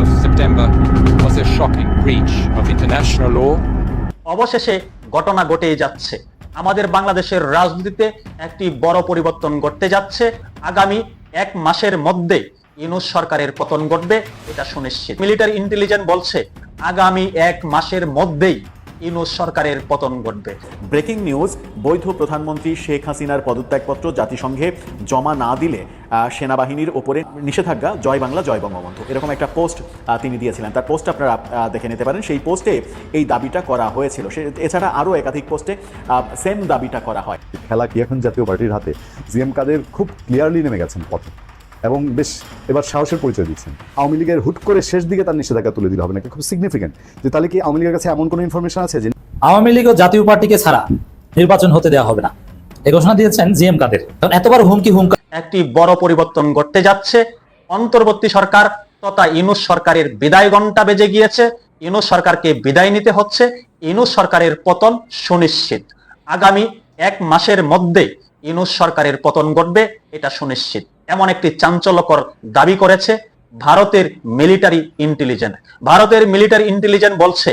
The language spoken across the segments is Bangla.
of September was a shocking breach of international law. অবশেষে ঘটনা ঘটেই যাচ্ছে। আমাদের বাংলাদেশের রাজনীতিতে একটি বড় পরিবর্তন ঘটতে যাচ্ছে। আগামী 1 মাসের মধ্যে ইউনূস সরকারের পতন ঘটবে, এটা সুনিশ্চিত। মিলিটারি ইন্টেলিজেন্স বলছে আগামী 1 মাসের মধ্যেই ইউনূস সরকারের পতন ঘটবে। ব্রেকিং নিউজ, বৈধ প্রধানমন্ত্রী শেখ হাসিনার পদত্যাগপত্র জাতিসংঘে জমা না দিলে সেনাবাহিনীর ওপরে নিষেধাজ্ঞা, জয় বাংলা জয় বঙ্গবন্ধু, এরকম একটা পোস্ট তিনি দিয়েছিলেন। তার পোস্ট আপনারা দেখে নিতে পারেন। সেই পোস্টে এই দাবিটা করা হয়েছিল। এছাড়া আরও একাধিক পোস্টে সেম দাবিটা করা হয়। খেলা কি এখন জাতীয় পার্টির হাতে? জিএম কাদের খুব ক্লিয়ারলি নেমে গেছেন পথে এবং বেশ এবার সাহসের পরিচয় দিচ্ছেন। আওয়ামী লীগের হুট করে শেষ দিকে তার নিষেধাজ্ঞা তুলে দিলে হবে না, খুব সিগনিফিকেন্ট যে তাহলে কি আওয়ামী লীগের কাছে এমন কোনো ইনফরমেশন আছে যে আওয়ামী লীগ ও জাতীয় পার্টিকে ছাড়া নির্বাচন হতে দেওয়া হবে না, এই ঘোষণা দিয়েছেন জিএম কাদের। এতবার হুমকি একটি বড় পরিবর্তন ঘটতে যাচ্ছে। অন্তর্বর্তী সরকার তথা ইউনূস সরকারের বিদায় ঘণ্টা বেজে গিয়েছে। ইউনূস সরকারকে বিদায় নিতে হচ্ছে। ইউনূস সরকারের পতন সুনিশ্চিত। আগামী 1 মাসের মধ্যে ইউনূস সরকারের পতন ঘটবে, এটা সুনিশ্চিত। এমন একটি চাঞ্চল্যকর দাবি করেছে ভারতের মিলিটারি ইন্টেলিজেন্স। ভারতের মিলিটারি ইন্টেলিজেন্স বলছে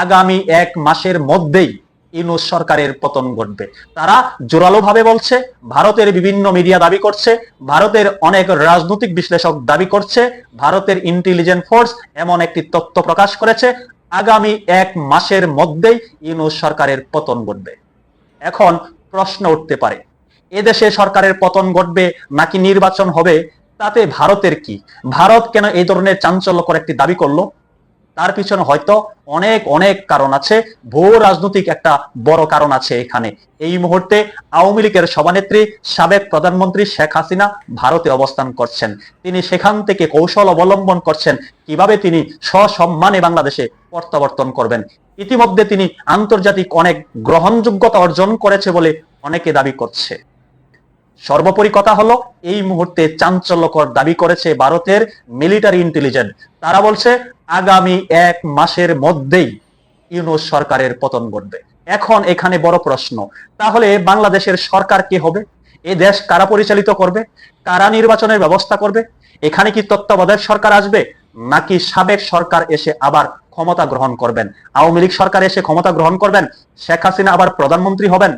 আগামী 1 মাসের মধ্যেই ইউনূস সরকারের পতন ঘটবে। তারা জোরালোভাবে বলছে, ভারতের বিভিন্ন মিডিয়া দাবি করছে, ভারতের অনেক রাজনৈতিক বিশ্লেষক দাবি করছে, ভারতের ইন্টেলিজেন্স ফোর্স এমন একটি তথ্য প্রকাশ করেছে আগামী 1 মাসের মধ্যেই ইউনূস সরকারের পতন ঘটবে। এখন প্রশ্ন উঠতে পারে, এদেশে সরকারের পতন ঘটবে নাকি নির্বাচন হবে, তাতে ভারতের কি? ভারত কেন এই ধরনের চাঞ্চল্যকর একটি দাবি করলো? তার পিছনে হয়তো অনেক অনেক কারণ আছে। ভূ রাজনৈতিক একটা বড় কারণ আছে এখানে। এই মুহূর্তে আওয়ামী লীগের সভানেত্রী সাবেক প্রধানমন্ত্রী শেখ হাসিনা ভারতে অবস্থান করছেন। তিনি সেখান থেকে কৌশল অবলম্বন করছেন কিভাবে তিনি সসম্মানে বাংলাদেশে প্রত্যাবর্তন করবেন। ইতিমধ্যে তিনি আন্তর্জাতিক অনেক গ্রহণযোগ্যতা অর্জন করেছে বলে অনেকে দাবি করছে। সর্বোপরি কথা হলো, এই মুহূর্তে চাঞ্চল্যকর দাবি করেছে ভারতের মিলিটারি ইন্টেলিজেন্স। তারা বলছে আগামী 1 মাসের মধ্যেই ইউনূস সরকারের পতন ঘটবে। এখন এখানে বড় প্রশ্ন, তাহলে বাংলাদেশের সরকার কে হবে? এই দেশ কারা পরিচালিত করবে? কারা নির্বাচনের ব্যবস্থা করবে? এখানে কি তত্ত্বাবধায়ক সরকার আসবে নাকি সাবেক সরকার এসে আবার ক্ষমতা গ্রহণ করবেন? আওয়ামী লীগ সরকার এসে ক্ষমতা গ্রহণ করবেন, শেখ হাসিনা আবার প্রধানমন্ত্রী হবেন?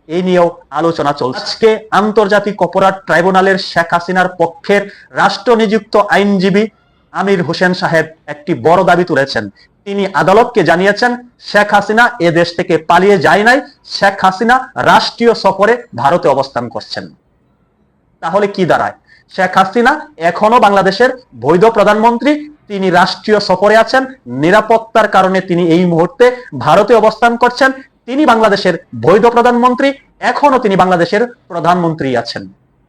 এই নিয়েও আলোচনা চলছে। আজকে আন্তর্জাতিক অপরাধ ট্রাইব্যুনালের শেখ হাসিনার পক্ষের রাষ্ট্র নিযুক্ত আইনজীবী আমির হোসেন সাহেব একটি বড় দাবি তুলেছেন। তিনি আদালতকে জানিয়েছেন শেখ হাসিনা এ দেশ থেকে পালিয়ে যায় নাই, শেখ হাসিনা রাষ্ট্রীয় সফরে ভারতে অবস্থান করছেন। তাহলে কি দাঁড়ায়? শেখ হাসিনা এখনো বাংলাদেশের বৈধ প্রধানমন্ত্রী, তিনি রাষ্ট্রীয় সফরে আছেন, নিরাপত্তার কারণে তিনি এই মুহূর্তে ভারতে অবস্থান করছেন। তিনি বাংলাদেশের বৈধ প্রধানমন্ত্রী, এখনো তিনি বাংলাদেশের প্রধানমন্ত্রী আছেন।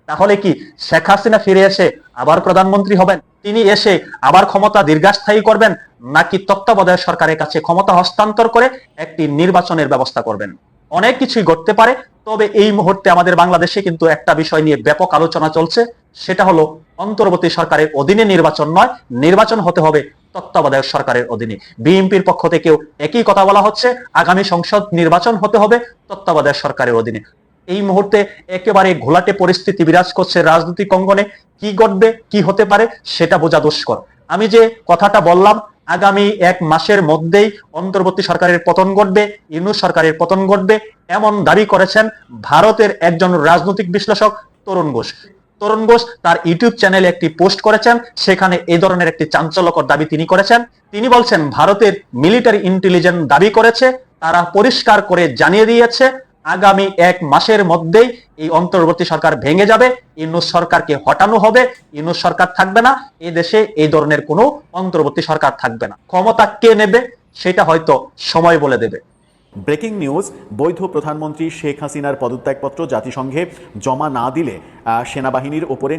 তাহলে কি শেখ হাসিনা ফিরে এসে আবার প্রধানমন্ত্রী হবেন? তিনি এসে আবার ক্ষমতা দীর্ঘস্থায়ী করবেন নাকি তত্ত্বাবধায়ক সরকারের কাছে ক্ষমতা হস্তান্তর করে একটি নির্বাচনের ব্যবস্থা করবেন? অনেক কিছুই ঘটতে পারে। তবে এই মুহূর্তে আমাদের বাংলাদেশে কিন্তু একটা বিষয় নিয়ে ব্যাপক আলোচনা চলছে, সেটা হলো অন্তর্বর্তী সরকারের অধীনে নির্বাচন নয়, নির্বাচন হতে হবে তত্ত্বাবধায়ক সরকারের অধীনে। বিএনপির পক্ষ থেকেও একই কথা বলা হচ্ছে, আগামী সংসদ নির্বাচন হতে হবে তত্ত্বাবধায়ক সরকারের অধীনে। এই মুহূর্তে একেবারে ঘোলাটে পরিস্থিতি বিরাজ করছে রাজনৈতিক অঙ্গনে। কি ঘটবে, কি হতে পারে সেটা বোঝা দুষ্কর। আমি যে কথাটা বললাম, আগামী 1 মাসের মধ্যেই অন্তর্বর্তী সরকারের পতন ঘটবে, ইউনূস সরকারের পতন ঘটবে, এমন দাবি করেছেন ভারতের একজন রাজনৈতিক বিশ্লেষক তরুণ ঘোষ। তরুণ ঘোষ তার ইউটিউব চ্যানেলে একটি পোস্ট করেছেন, সেখানে এই ধরনের একটি চাঞ্চল্যকর দাবি তিনি করেছেন। তিনি বলছেন ভারতের মিলিটারি ইন্টেলিজেন্স দাবি করেছে, তারা পরিষ্কার করে জানিয়ে দিয়েছে আগামী 1 মাসের মধ্যেই এই অন্তর্বর্তী সরকার ভেঙে যাবে, ইউনূস সরকারকে হটানো হবে, ইউনূস সরকার থাকবে না, এই দেশে এই ধরনের কোনো অন্তর্বর্তী সরকার থাকবে না। ক্ষমতা কে নেবে সেটা হয়তো সময় বলে দেবে। ব্রেকিং নিউজ, বৈধ প্রধানমন্ত্রী শেখ হাসিনার পদত্যাগপত্র জাতিসংঘে জমা না দিলে সেনাবাহিনীর ওপরে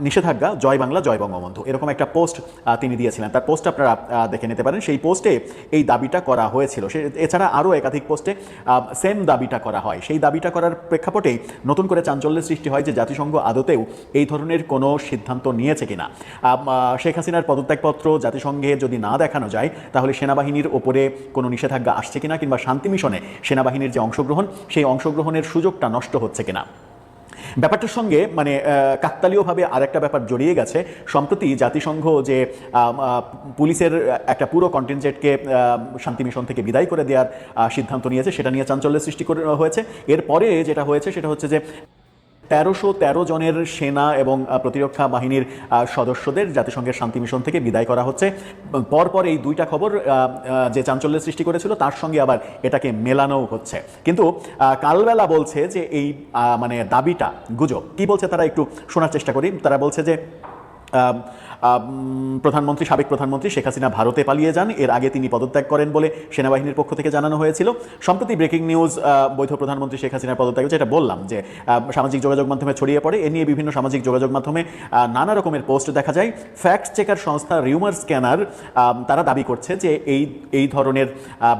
নিষেধাজ্ঞা, জয় বাংলা জয় বঙ্গবন্ধু, এরকম একটা পোস্ট তিনি দিয়েছিলেন। তার পোস্ট আপনারা দেখে নিতে পারেন। সেই পোস্টে এই দাবিটা করা হয়েছিল। এছাড়া আরও একাধিক পোস্টে সেম দাবিটা করা হয়। সেই দাবিটা করার প্রেক্ষাপটেই নতুন করে চাঞ্চল্যের সৃষ্টি হয় যে জাতিসংঘ আদতেও এই ধরনের কোনো সিদ্ধান্ত নিয়েছে কিনা। শেখ হাসিনার পদত্যাগপত্র জাতিসংঘে যদি না দেখানো যায় তাহলে সেনাবাহিনীর ওপরে কোনো নিষেধাজ্ঞা আসছে কিনা, কিংবা শান্তি মিশনে সেনাবাহিনীর যে অংশগ্রহণ, সেই অংশগ্রহণের সুযোগটা নষ্ট হচ্ছে কিনা। ব্যাপারটার সঙ্গে মানে কাকতালীয়ভাবে আরেকটা ব্যাপার জড়িয়ে গেছে। সম্প্রতি জাতিসংঘ যে পুলিশের একটা পুরো কন্টিনজেন্টকে শান্তি মিশন থেকে বিদায় করে দেওয়ার সিদ্ধান্ত নিয়েছে, সেটা নিয়ে চাঞ্চল্যের সৃষ্টি হয়েছে। এরপরে যেটা হয়েছে সেটা হচ্ছে যে 1313 জনের সেনা এবং প্রতিরক্ষা বাহিনীর সদস্যদের জাতিসংঘের শান্তি মিশন থেকে বিদায় করা হচ্ছে। পরপর এই দুইটা খবর যে চাঞ্চল্যের সৃষ্টি করেছিল তার সঙ্গে আবার এটাকে মেলানো হচ্ছে। কিন্তু কালবেলা বলছে যে এই মানে দাবিটা গুজব। কি বলছে তারা একটু শোনার চেষ্টা করি। তারা বলছে যে সাবেক প্রধানমন্ত্রী শেখ হাসিনা ভারতে পালিয়ে যান, এর আগে তিনি পদত্যাগ করেন বলে সেনাবাহিনীর পক্ষ থেকে জানানো হয়েছিল। সম্প্রতি ব্রেকিং নিউজ, বৈধ প্রধানমন্ত্রী শেখ হাসিনার পদত্যাগ, যেটা বললাম যে সামাজিক যোগাযোগ মাধ্যমে ছড়িয়ে পড়ে। এ নিয়ে বিভিন্ন সামাজিক যোগাযোগ মাধ্যমে নানা রকমের পোস্ট দেখা যায়। ফ্যাক্ট চেকার সংস্থা রিউমার স্ক্যানার তারা দাবি করছে যে এই ধরনের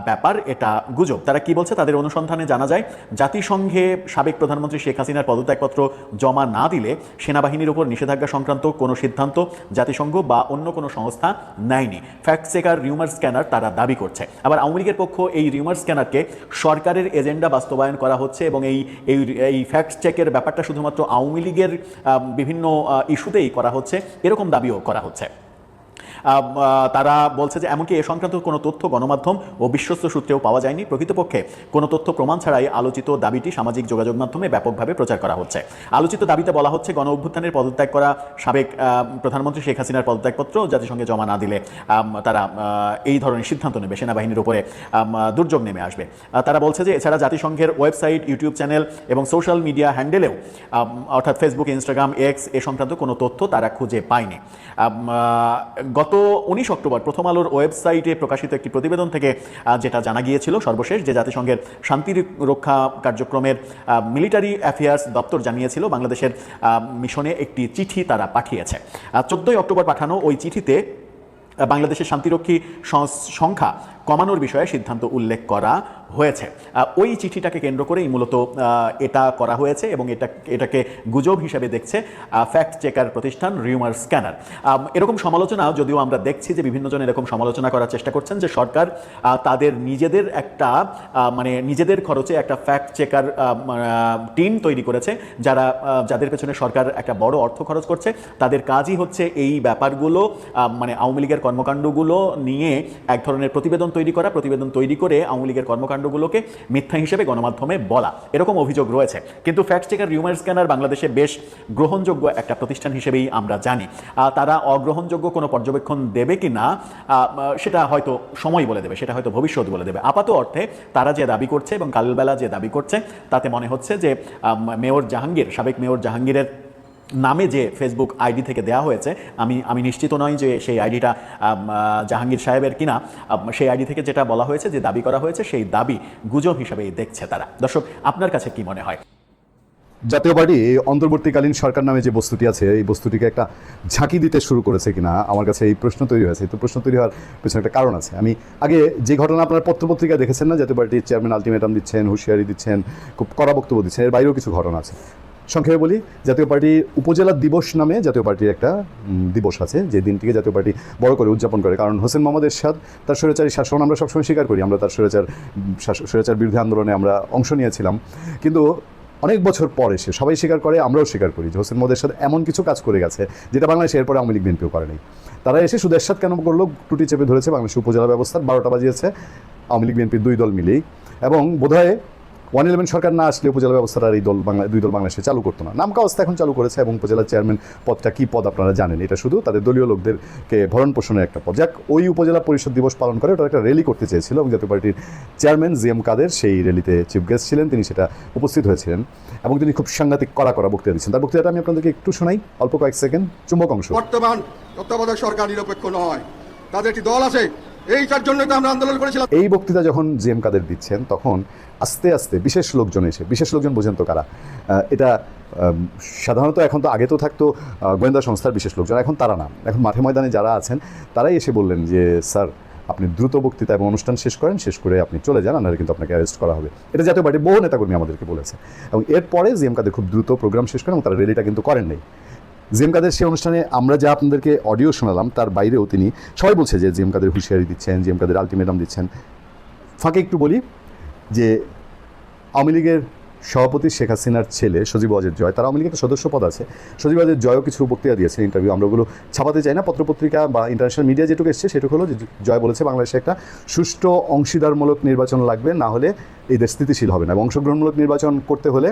ব্যাপার এটা গুজব। তারা কি বলছে, তাদের অনুসন্ধানে জানা যায় জাতিসংঘে সাবেক প্রধানমন্ত্রী শেখ হাসিনার পদত্যাগপত্র জমা না দিলে সেনাবাহিনীর উপর নিষেধাজ্ঞা সংক্রান্ত কোনো সিদ্ধান্ত জাতিসংঘ বা অন্য কোনো সংস্থা নেয়নি। ফ্যাক্ট চেকার রিউমার স্ক্যানার তারা দাবি করছে। আবার আওয়ামী লীগের পক্ষ এই রিউমার স্ক্যানারকে সরকারের এজেন্ডা বাস্তবায়ন করা হচ্ছে এবং এই ফ্যাক্ট চেকের ব্যাপারটা শুধুমাত্র আওয়ামী লীগের বিভিন্ন ইস্যুতেই করা হচ্ছে, এরকম দাবিও করা হচ্ছে। তারা বলছে যে এমনকি এ সংক্রান্ত কোনো তথ্য গণমাধ্যম ও বিশ্বস্ত সূত্রেও পাওয়া যায়নি। প্রকৃতপক্ষে কোনো তথ্য প্রমাণ ছাড়াই আলোচিত দাবিটি সামাজিক যোগাযোগ মাধ্যমে ব্যাপকভাবে প্রচার করা হচ্ছে। আলোচিত দাবিতে বলা হচ্ছে গণ অভ্যুত্থানের পদত্যাগ করা সাবেক প্রধানমন্ত্রী শেখ হাসিনার পদত্যাগপত্র জাতিসংঘে জমা না দিলে তারা এই ধরনের সিদ্ধান্ত নেবে, সেনাবাহিনীর উপরে দুর্যোগ নেমে আসবে। তারা বলছে যে এছাড়া জাতিসংঘের ওয়েবসাইট, ইউটিউব চ্যানেল এবং সোশ্যাল মিডিয়া হ্যান্ডেলেও অর্থাৎ ফেসবুক, ইনস্টাগ্রাম, এক্স এ সংক্রান্ত কোনো তথ্য তারা খুঁজে পায়নি। গত 19 অক্টোবর প্রথম আলোর ওয়েবসাইটে প্রকাশিত একটি প্রতিবেদন থেকে যেটা জানা গিয়েছিল সর্বশেষ, যে জাতিসংঘের শান্তি রক্ষা কার্যক্রমের মিলিটারি অ্যাফেয়ার্স দপ্তর জানিয়েছিল বাংলাদেশের মিশনে একটি চিঠি তারা পাঠিয়েছে। 14 অক্টোবর পাঠানো ওই চিঠিতে বাংলাদেশের শান্তিরক্ষী সংখ্যা কমানোর বিষয়ে সিদ্ধান্ত উল্লেখ করা হয়েছে। ওই চিঠিটাকে কেন্দ্র করেই মূলত এটা করা হয়েছে এবং এটাকে গুজব হিসেবে দেখছে ফ্যাক্ট চেকার প্রতিষ্ঠান রিউমার স্ক্যানার। এরকম সমালোচনা যদিও আমরা দেখছি যে বিভিন্ন জন এরকম সমালোচনা করার চেষ্টা করছেন যে সরকার তাদের নিজেদের একটা মানে নিজেদের খরচে একটা ফ্যাক্ট চেকার টিম তৈরি করেছে, যাদের পেছনে সরকার একটা বড় অর্থ খরচ করছে। তাদের কাজই হচ্ছে এই ব্যাপারগুলো মানে আওয়ামী লীগের কর্মকাণ্ডগুলো নিয়ে এক ধরনের প্রতিবেদন তৈরি করে আওয়ামী লীগের কর্মকাণ্ডগুলোকে মিথ্যা হিসেবে গণমাধ্যমে বলা, এরকম অভিযোগ রয়েছে। কিন্তু ফ্যাক্ট চেকার রিউমার স্ক্যানার বাংলাদেশে বেশ গ্রহণযোগ্য একটা প্রতিষ্ঠান হিসেবেই আমরা জানি। তারা অগ্রহণযোগ্য কোনো পর্যবেক্ষণ দেবে কি না সেটা হয়তো সময় বলে দেবে, সেটা হয়তো ভবিষ্যৎ বলে দেবে। আপাত অর্থে তারা যে দাবি করছে এবং কালবেলা যে দাবি করছে তাতে মনে হচ্ছে যে সাবেক মেয়র জাহাঙ্গীরের নামে যে ফেসবুক আইডি থেকে দেওয়া হয়েছে, আমি নিশ্চিত নই যে সেই আইডিটা জাহাঙ্গীর সাহেবের কিনা। সেই আইডি থেকে যেটা বলা হয়েছে, যে দাবি করা হয়েছে, সেই দাবি গুজব হিসেবেই দেখছে তারা। দর্শক, আপনার কাছে কি মনে হয়? জাতীয় পার্টি অন্তর্বর্তীকালীন সরকার নামে যে বস্তুটি আছে, এই বস্তুটিকে একটা ঝাঁকি দিতে শুরু করেছে কিনা, আমার কাছে এই প্রশ্ন তৈরি হয়েছে। তো প্রশ্ন তৈরি হওয়ার পেছনে একটা কারণ আছে। আমি আগে যে ঘটনা আপনার পত্রপত্রিকা দেখেছেন না, জাতীয় পার্টির চেয়ারম্যান আলটিমেটাম দিচ্ছেন, হুঁশিয়ারি দিচ্ছেন, খুব কড়া বক্তব্য দিচ্ছেন, এর বাইরেও কিছু ঘটনা আছে। সংক্ষেপে বলি, জাতীয় পার্টির উপজেলা দিবস নামে জাতীয় পার্টির একটা দিবস আছে, যে দিনটিকে জাতীয় পার্টি বড় করে উদযাপন করে। কারণ হোসেন মোহাম্মদ এরশাদ তার স্বৈরাচারী শাসন আমরা সবসময় স্বীকার করি, আমরা তার স্বৈরাচার বিরোধী আন্দোলনে আমরা অংশ নিয়েছিলাম। কিন্তু অনেক বছর পর এসে সবাই স্বীকার করে, আমরাও স্বীকার করি যে হোসেন মোহাম্মদ এরশাদ এমন কিছু কাজ করে গেছে যেটা বাংলাদেশে এরপরে আওয়ামী লীগ বিএনপিও করেনি। তারা এসে শুধু এরশাদ কেন করলো, টুটি চেপে ধরেছে বাংলাদেশের উপজেলা ব্যবস্থার 12টা বাজিয়েছে আওয়ামী লীগ বিএনপির দুই দল মিলেই। এবং বোধহয় 111 সরকার না আসলে উপজেলা ব্যবস্থার এই দুই দল বাংলাদেশে চালু করতো না। নামকা অবস্থা এখন চালু করেছে এবং উপজেলা চেয়ারম্যান পদটা কী পদ আপনারা জানেন, এটা শুধু তাদের দলীয় লোকদেরকে ভরণ পোষণের একটা পদ। যাক, ওই উপজেলা পরিষদ দিবস পালন করে ওটা একটা র্যালি করতে চেয়েছিল এবং জাতীয় পার্টির চেয়ারম্যান জিএম কাদের সেই র্যালিতে চিফ গেস্ট ছিলেন, তিনি সেটা উপস্থিত হয়েছিলেন এবং তিনি খুব সাংঘাতিক কড়া বক্তৃতা দিচ্ছেন। তার বক্তৃতাটা আমি আপনাদেরকে একটু শোনাই, অল্প কয়েক সেকেন্ড, চুম্বক অংশ। বর্তমান তত্ত্বাবধায়ক সরকার নিরপেক্ষ নয়, তাদের একটি দল আছে, এইটার জন্য তো আমরা আন্দোলন করেছিলাম। এই বক্তৃতা যখন জিএম কাদের দিচ্ছেন তখন আস্তে আস্তে বিশেষ লোকজন বোঝেন তো কারা, এটা সাধারণত এখন তো আগে তো থাকতো গোয়েন্দা সংস্থার বিশেষ লোকজন, এখন তারা না, এখন মাঠে ময়দানে যারা আছেন তারাই এসে বললেন যে স্যার আপনি দ্রুত বক্তৃতা এবং অনুষ্ঠান শেষ করেন, শেষ করে আপনি চলে যান, নাহলে কিন্তু আপনাকে অ্যারেস্ট করা হবে। এটা জাতীয় পার্টির বহু নেতাকর্মী আমাদেরকে বলেছে। এবং এরপরে জিএম কাদের খুব দ্রুত প্রোগ্রাম শেষ করেন এবং তারা র্যালিটা কিন্তু করেন নাই। জিএম কাদের সেই অনুষ্ঠানে আমরা যা আপনাদেরকে অডিও শোনালাম তার বাইরেও তিনি সবাই বলছে যে জিএম কাদের হুঁশিয়ারি দিচ্ছেন, জিএম কাদের আলটিমেটাম দিচ্ছেন। ফাঁকে একটু বলি যে আওয়ামী লীগের সভাপতি শেখ হাসিনার ছেলে সজীব ওয়াজেদ জয়, তার আওয়ামী লীগের সদস্য পদ আছে। সজীব ওয়াজেদ জয়ও কিছু বক্তৃতা দিয়েছে, ইন্টারভিউ, আমরা ওগুলো ছাপাতে চাই না, পত্রপত্রিকা বা ইন্টারন্যাশনাল মিডিয়া যেটুকু এসছে সেটুকু হলো যে জয় বলেছে বাংলাদেশে একটা সুষ্ঠু অংশীদারমূলক নির্বাচন লাগবে, না হলে এই দেশ স্থিতিশীল হবে না, এবং অংশগ্রহণমূলক নির্বাচন করতে হলে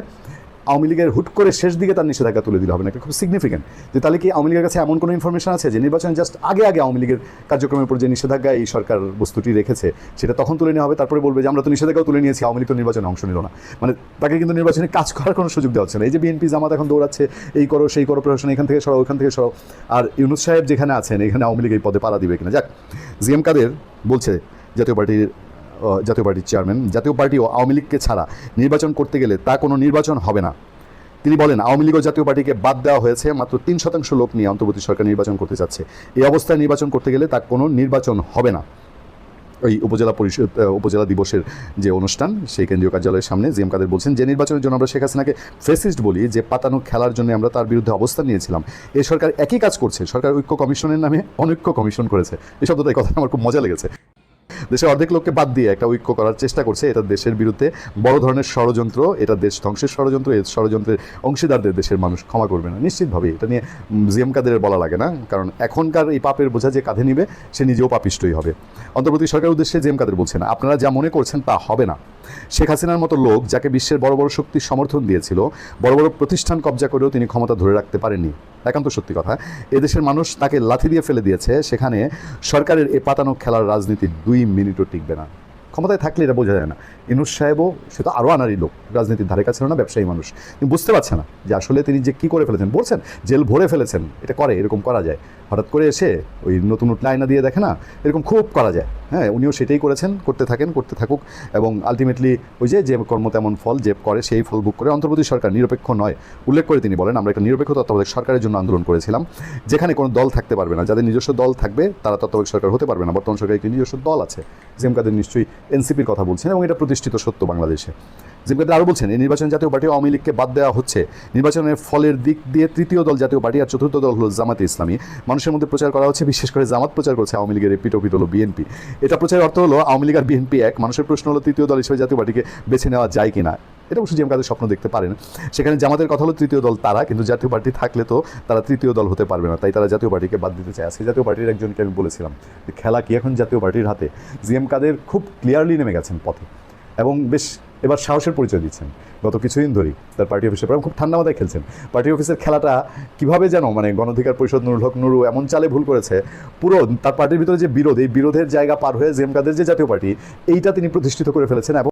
আওয়ামী লীগের হুট করে শেষ দিকে তার নিষেধাজ্ঞা তুলে দিলে হবে না। এটা খুব সিগনিফিকেন্ট যে তাহলে কি আওয়ামী লীগের কাছে এমন কোনো ইনফরমেশন আছে যে নির্বাচন জাস্ট আগে আওয়ামী লীগের কার্যক্রমের উপর যে নিষেধাজ্ঞা এই সরকার বস্তুটি রেখেছে সেটা তখন তুলে নেওয়া হবে, তারপরে বলবে যে আমরা তো নিষেধাজ্ঞাও তুলে নিয়েছি, আওয়ামী লীগ তো নির্বাচনে অংশ নিল না। মানে তাকে কিন্তু নির্বাচনে কাজ করার কোনো সুযোগ দেওয়া হচ্ছে না। এই যে বিএনপি জামাত এখন দৌড়াচ্ছে, এই করো সেই করো, প্রশাসন এখান থেকে সরাও ওইখান থেকে সরাও, আর ইউনূস সাহেব যেখানে আছেন এখানে আওয়ামী লীগ এই পদে পাড়া দিবে কিনা। যাক, জিএম কাদের বলছে জাতীয় পার্টির চেয়ারম্যান, জাতীয় পার্টি ও আওয়ামী লীগকে ছাড়া নির্বাচন করতে গেলে তা কোনো নির্বাচন হবে না। তিনি বলেন, আওয়ামী লীগ ও জাতীয় পার্টিকে বাদ দেওয়া হয়েছে, মাত্র 3% লোক নিয়ে অন্তর্বর্তী সরকার নির্বাচন করতে চাচ্ছে। এই অবস্থায় নির্বাচন করতে গেলে তা কোনো নির্বাচন হবে না। ওই উপজেলা দিবসের যে অনুষ্ঠান সেই কেন্দ্রীয় কার্যালয়ের সামনে জিএম কাদের বলছেন, যে নির্বাচনের জন্য আমরা শেখ হাসিনাকে ফেসিস্ট বলি, যে পাতানো খেলার জন্য আমরা তার বিরুদ্ধে অবস্থান নিয়েছিলাম, এই সরকার একই কাজ করছে। সরকার ঐক্য কমিশনের নামে অনৈক্য কমিশন করেছে। এই শব্দটা, এই কথা আমার খুব মজা লেগেছে। দেশের অর্ধেক লোককে বাদ দিয়ে একটা ঐক্য করার চেষ্টা করছে। এটা দেশের বিরুদ্ধে বড় ধরনের ষড়যন্ত্র, এটা দেশ ধ্বংসের ষড়যন্ত্র। এই ষড়যন্ত্রের অংশীদারদের দেশের মানুষ ক্ষমা করবে না নিশ্চিতভাবে। এটা নিয়ে জিএম কাদের বলা লাগে না, কারণ এখনকার এই পাপের বোঝা যে কাঁধে নিবে সে নিজেও পাপিষ্টই হবে। অন্তর্বর্তী সরকারের উদ্দেশ্যে জিএম কাদের বলছেন, আপনারা যা মনে করছেন তা হবে না। শেখ হাসিনার মতো লোক, যাকে বিশ্বের বড় বড় শক্তির সমর্থন দিয়েছিল, বড় বড় প্রতিষ্ঠান কবজা করেও তিনি ক্ষমতা ধরে রাখতে পারেননি। একান্ত সত্যি কথা। এদেশের মানুষ তাকে লাথি দিয়ে ফেলে দিয়েছে, সেখানে সরকারের এ পাতানো খেলার রাজনীতি 2 মিনিটও টিকবে না। ক্ষমতায় থাকলে এটা বোঝা যায় না। ইউনূস সাহেবও সে তো আরও আনারি লোক, রাজনীতির ধারে কাছে না, ব্যবসায়ী মানুষ, তিনি বুঝতে পারছে না যে আসলে তিনি যে কী করে ফেলেছেন। বলছেন জেল ভরে ফেলেছেন, এটা করে, এরকম করা যায়। হঠাৎ করে এসে ওই নতুন আয়না দিয়ে দেখে না, এরকম খুব করা যায়। হ্যাঁ, উনিও সেটাই করেছেন, করতে থাকুক, এবং আলটিমেটলি ওই যে কর্ম তেমন ফল, যে করে সেই ফল ভোগ করে। অন্তর্বর্তী সরকার নিরপেক্ষ নয় উল্লেখ করে তিনি বলেন, আমরা একটা নিরপেক্ষ তত্ত্বাবধায়ক সরকারের জন্য আন্দোলন করেছিলাম, যেখানে কোনো দল থাকতে পারবে না। যাদের নিজস্ব দল থাকবে তারা তত্ত্বাবধায়ক সরকার হতে পারবে না। বর্তমান সরকারের একটি নিজস্ব দল আছে। জিএম কাদের নিশ্চয়ই এনসিপির কথা বলছেন, এবং এটা প্রতিষ্ঠিত সত্য বাংলাদেশে। জিএম কাদের আরও বলছেন, এই নির্বাচন জাতীয় পার্টি আওয়ামী লীগকে বাদ দেওয়া হচ্ছে। নির্বাচনের ফলের দিক দিয়ে তৃতীয় দল জাতীয় পার্টি, আর চতুর্থ দল হলো জামাতে ইসলামী। মানুষের মধ্যে প্রচার করা হচ্ছে, বিশেষ করে জামাত প্রচার করছে আওয়ামী লীগের পিটো হলো বিএনপি। এটা প্রচারের অর্থ হলো আওয়ামী লীগ আর বিএনপি এক। মানুষের প্রশ্ন হলো তৃতীয় দল হিসেবে জাতীয় পার্টিকে বেছে নেওয়া যায় কিনা। এটা অবশ্যই জিএম কাদের স্বপ্ন দেখতে পারেন। সেখানে জামাতের কথা হলো তৃতীয় দল তারা, কিন্তু জাতীয় পার্টি থাকলে তো তারা তৃতীয় দল হতে পারবে না, তাই তারা জাতীয় পার্টিকে বাদ দিতে চায়। আজকে জাতীয় পার্টির একজনকে আমি বলেছিলাম যে খেলা কি এখন জাতীয় পার্টির হাতে। জিএম কাদের খুব ক্লিয়ারলি নেমে গেছেন পথে, এবং বেশ এবার সাহসের পরিচয় দিচ্ছেন। গত কিছুদিন ধরেই তার পার্টি অফিসের পর খুব ঠান্ডা মাথায় খেলছেন। পার্টি অফিসের খেলাটা কীভাবে যেন, মানে গণঅধিকার পরিষদ নুরুল হক নুরু এমন চালে ভুল করেছে, পুরো তার পার্টির ভিতরে যে বিরোধ, এই বিরোধের জায়গা পার হয়ে জিএম কাদের যে জাতীয় পার্টি, এইটা তিনি প্রতিষ্ঠিত করে ফেলেছেন। এবং